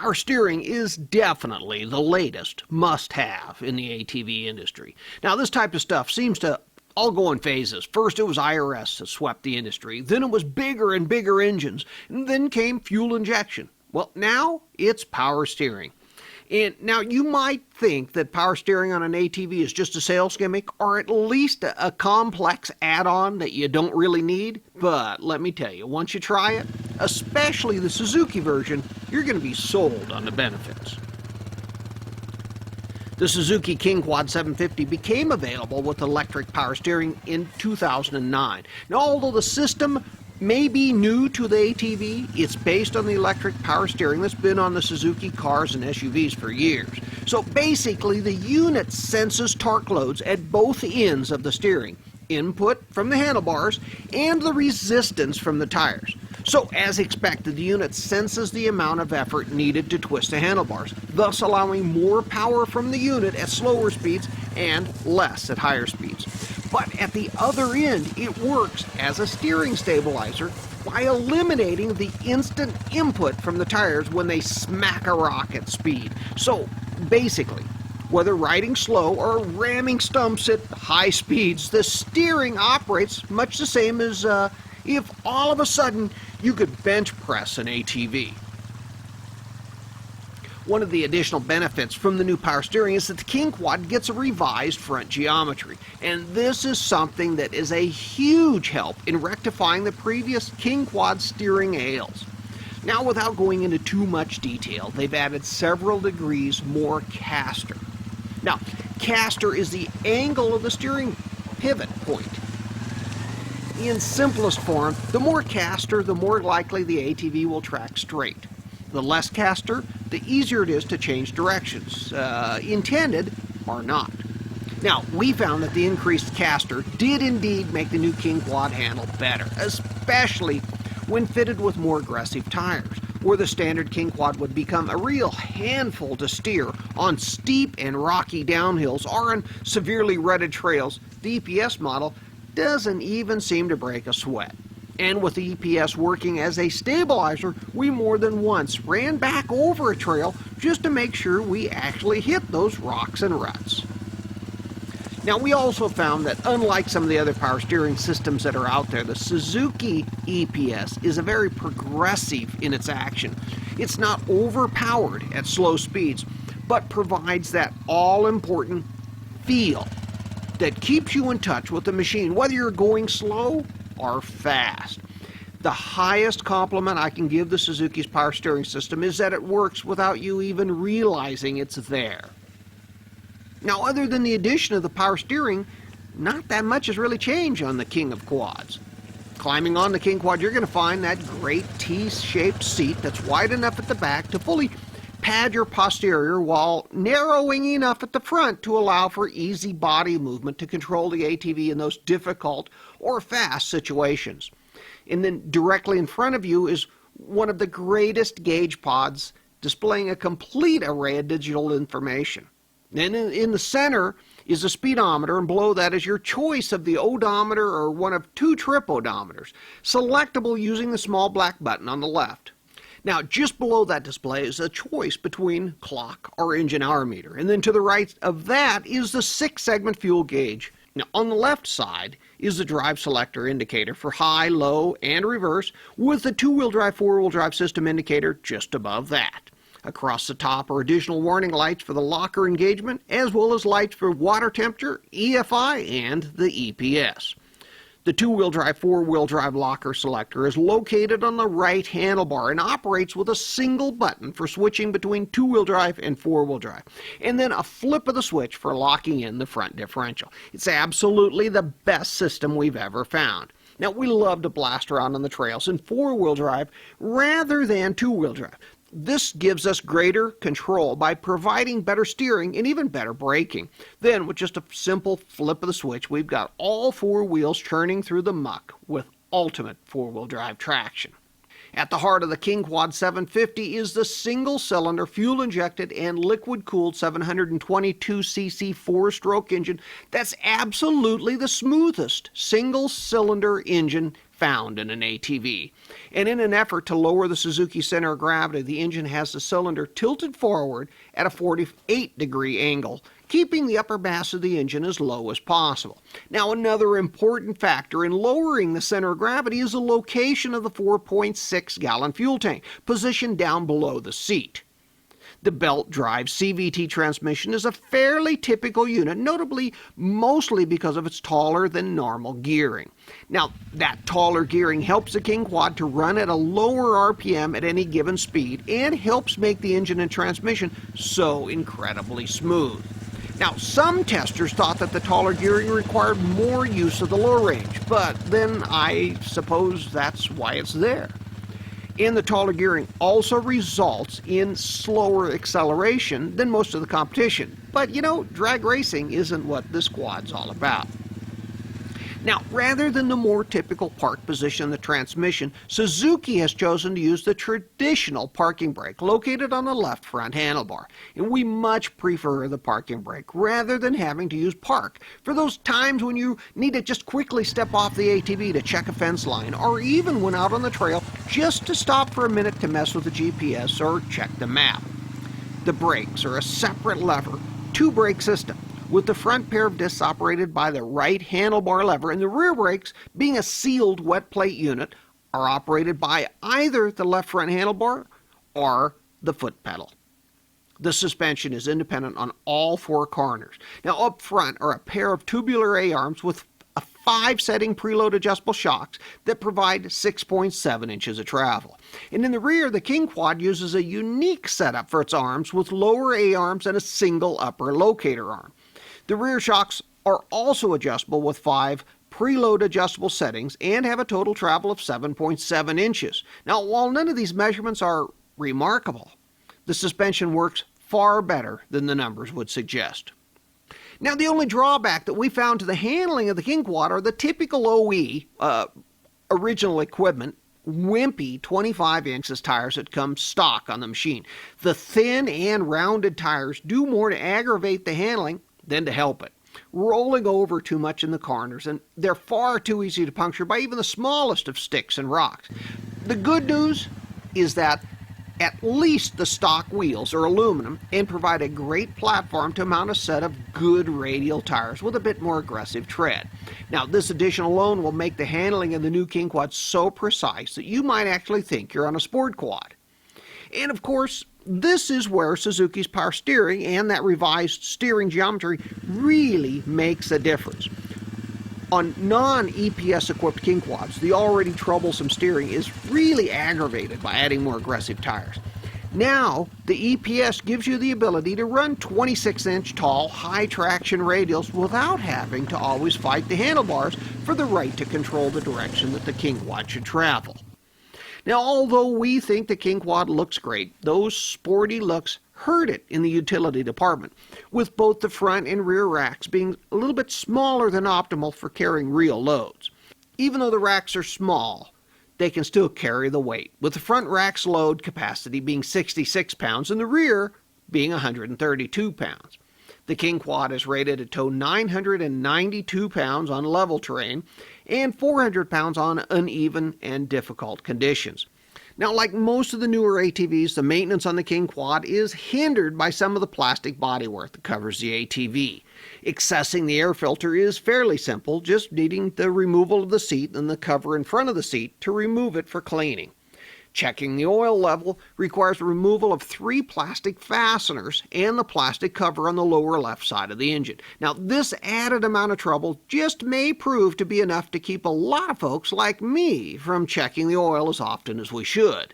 Power steering is definitely the latest must-have in the ATV industry. Now, this type of stuff seems to all go in phases. First, it was IRS that swept the industry. Then it was bigger and bigger engines. And then came fuel injection. Well, now it's power steering. And now you might think that power steering on an ATV is just a sales gimmick or at least a complex add-on that you don't really need. But let me tell you, once you try it, especially the Suzuki version, you're going to be sold on the benefits. The Suzuki King Quad 750 became available with electric power steering in 2009. Now, although the system may be new to the ATV, it's based on the electric power steering that's been on the Suzuki cars and SUVs for years. So basically, the unit senses torque loads at both ends of the steering, input from the handlebars and the resistance from the tires. So as expected, the unit senses the amount of effort needed to twist the handlebars, thus allowing more power from the unit at slower speeds and less at higher speeds. But at the other end, it works as a steering stabilizer by eliminating the instant input from the tires when they smack a rock at speed. So basically, whether riding slow or ramming stumps at high speeds, the steering operates much the same as if all of a sudden you could bench press an ATV. One of the additional benefits from the new power steering is that the King Quad gets a revised front geometry, and this is something that is a huge help in rectifying the previous King Quad steering ails. Now, without going into too much detail, they've added several degrees more caster. Now, caster is the angle of the steering pivot point. In simplest form, the more caster, the more likely the ATV will track straight. The less caster, the easier it is to change directions, intended or not. Now, we found that the increased caster did indeed make the new King Quad handle better, especially when fitted with more aggressive tires, where the standard King Quad would become a real handful to steer on steep and rocky downhills or on severely rutted trails. The EPS model doesn't even seem to break a sweat. And with the EPS working as a stabilizer, we more than once ran back over a trail just to make sure we actually hit those rocks and ruts. Now, we also found that unlike some of the other power steering systems that are out there, the Suzuki EPS is a very progressive in its action. It's not overpowered at slow speeds, but provides that all-important feel that keeps you in touch with the machine, whether you're going slow or fast. The highest compliment I can give the Suzuki's power steering system is that it works without you even realizing it's there. Now, other than the addition of the power steering, not that much has really changed on the King of Quads. Climbing on the King Quad, you're going to find that great T-shaped seat that's wide enough at the back to fully pad your posterior while narrowing enough at the front to allow for easy body movement to control the ATV in those difficult or fast situations. And then directly in front of you is one of the greatest gauge pods displaying a complete array of digital information. Then in the center is a speedometer, and below that is your choice of the odometer or one of two trip odometers, selectable using the small black button on the left. Now, just below that display is a choice between clock or engine hour meter, and then to the right of that is the 6-segment fuel gauge. Now, on the left side is the drive selector indicator for high, low, and reverse, with the 2-wheel drive, 4-wheel drive system indicator just above that. Across the top are additional warning lights for the locker engagement, as well as lights for water temperature, EFI, and the EPS. The 2-wheel drive, 4-wheel drive locker selector is located on the right handlebar and operates with a single button for switching between 2-wheel drive and 4-wheel drive, and then a flip of the switch for locking in the front differential. It's absolutely the best system we've ever found. Now, we love to blast around on the trails in 4-wheel drive rather than 2-wheel drive. This gives us greater control by providing better steering and even better braking. Then, with just a simple flip of the switch, we've got all 4 wheels churning through the muck with ultimate 4-wheel drive traction. At the heart of the King Quad 750 is the single-cylinder, fuel-injected, and liquid-cooled 722cc four-stroke engine that's absolutely the smoothest single-cylinder engine found in an ATV. And in an effort to lower the Suzuki center of gravity, the engine has the cylinder tilted forward at a 48-degree angle, keeping the upper mass of the engine as low as possible. Now, another important factor in lowering the center of gravity is the location of the 4.6-gallon fuel tank, positioned down below the seat. The belt drive CVT transmission is a fairly typical unit, notably mostly because of its taller than normal gearing. Now, that taller gearing helps the King Quad to run at a lower RPM at any given speed and helps make the engine and transmission so incredibly smooth. Now, some testers thought that the taller gearing required more use of the low range, but then I suppose that's why it's there. And the taller gearing also results in slower acceleration than most of the competition. But you know, drag racing isn't what this quad's all about. Now, rather than the more typical park position in the transmission, Suzuki has chosen to use the traditional parking brake located on the left front handlebar. And we much prefer the parking brake rather than having to use park for those times when you need to just quickly step off the ATV to check a fence line, or even when out on the trail just to stop for a minute to mess with the GPS or check the map. The brakes are a separate lever, two-brake system, with the front pair of discs operated by the right handlebar lever, and the rear brakes, being a sealed wet plate unit, are operated by either the left front handlebar or the foot pedal. The suspension is independent on all four corners. Now, up front are a pair of tubular A-arms with a 5-setting preload adjustable shocks that provide 6.7 inches of travel. And in the rear, the King Quad uses a unique setup for its arms with lower A-arms and a single upper locator arm. The rear shocks are also adjustable with 5 preload adjustable settings and have a total travel of 7.7 inches. Now, while none of these measurements are remarkable, the suspension works far better than the numbers would suggest. Now, the only drawback that we found to the handling of the King Quad are the typical OE, original equipment, wimpy 25 inches tires that come stock on the machine. The thin and rounded tires do more to aggravate the handling than to help it, rolling over too much in the corners, and they're far too easy to puncture by even the smallest of sticks and rocks. The good news is that at least the stock wheels are aluminum and provide a great platform to mount a set of good radial tires with a bit more aggressive tread. Now, this addition alone will make the handling of the new King Quad so precise that you might actually think you're on a sport quad. And of course, this is where Suzuki's power steering and that revised steering geometry really makes a difference. On non-EPS equipped King Quads, the already troublesome steering is really aggravated by adding more aggressive tires. Now, the EPS gives you the ability to run 26-inch tall, high-traction radials without having to always fight the handlebars for the right to control the direction that the King Quad should travel. Now, although we think the King Quad looks great, those sporty looks hurt it in the utility department, with both the front and rear racks being a little bit smaller than optimal for carrying real loads. Even though the racks are small, they can still carry the weight, with the front rack's load capacity being 66 pounds and the rear being 132 pounds. The King Quad is rated to tow 992 pounds on level terrain and 400 pounds on uneven and difficult conditions. Now, like most of the newer ATVs, the maintenance on the King Quad is hindered by some of the plastic bodywork that covers the ATV. Accessing the air filter is fairly simple, just needing the removal of the seat and the cover in front of the seat to remove it for cleaning. Checking the oil level requires removal of 3 plastic fasteners and the plastic cover on the lower left side of the engine. Now, this added amount of trouble just may prove to be enough to keep a lot of folks like me from checking the oil as often as we should.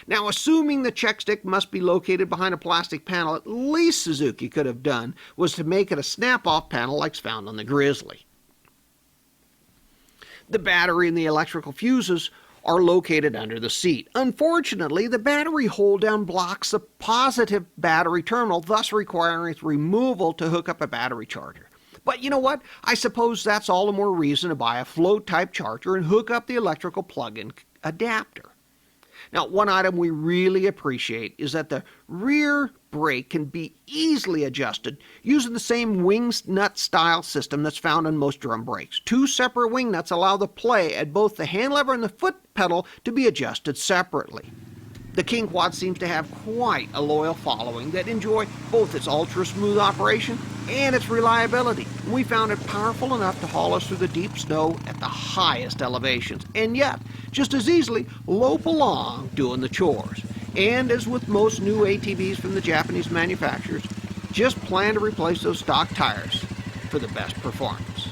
Now, assuming the check stick must be located behind a plastic panel, at least Suzuki could have done was to make it a snap-off panel like's found on the Grizzly. The battery and the electrical fuses are located under the seat. Unfortunately, the battery hold-down blocks the positive battery terminal, thus requiring its removal to hook up a battery charger. But you know what? I suppose that's all the more reason to buy a float-type charger and hook up the electrical plug-in adapter. Now, one item we really appreciate is that the rear brake can be easily adjusted using the same wing nut style system that's found in most drum brakes. Two separate wing nuts allow the play at both the hand lever and the foot pedal to be adjusted separately. The King Quad seems to have quite a loyal following that enjoy both its ultra-smooth operation and its reliability. We found it powerful enough to haul us through the deep snow at the highest elevations, and yet just as easily lope along doing the chores. And as with most new ATVs from the Japanese manufacturers, just plan to replace those stock tires for the best performance.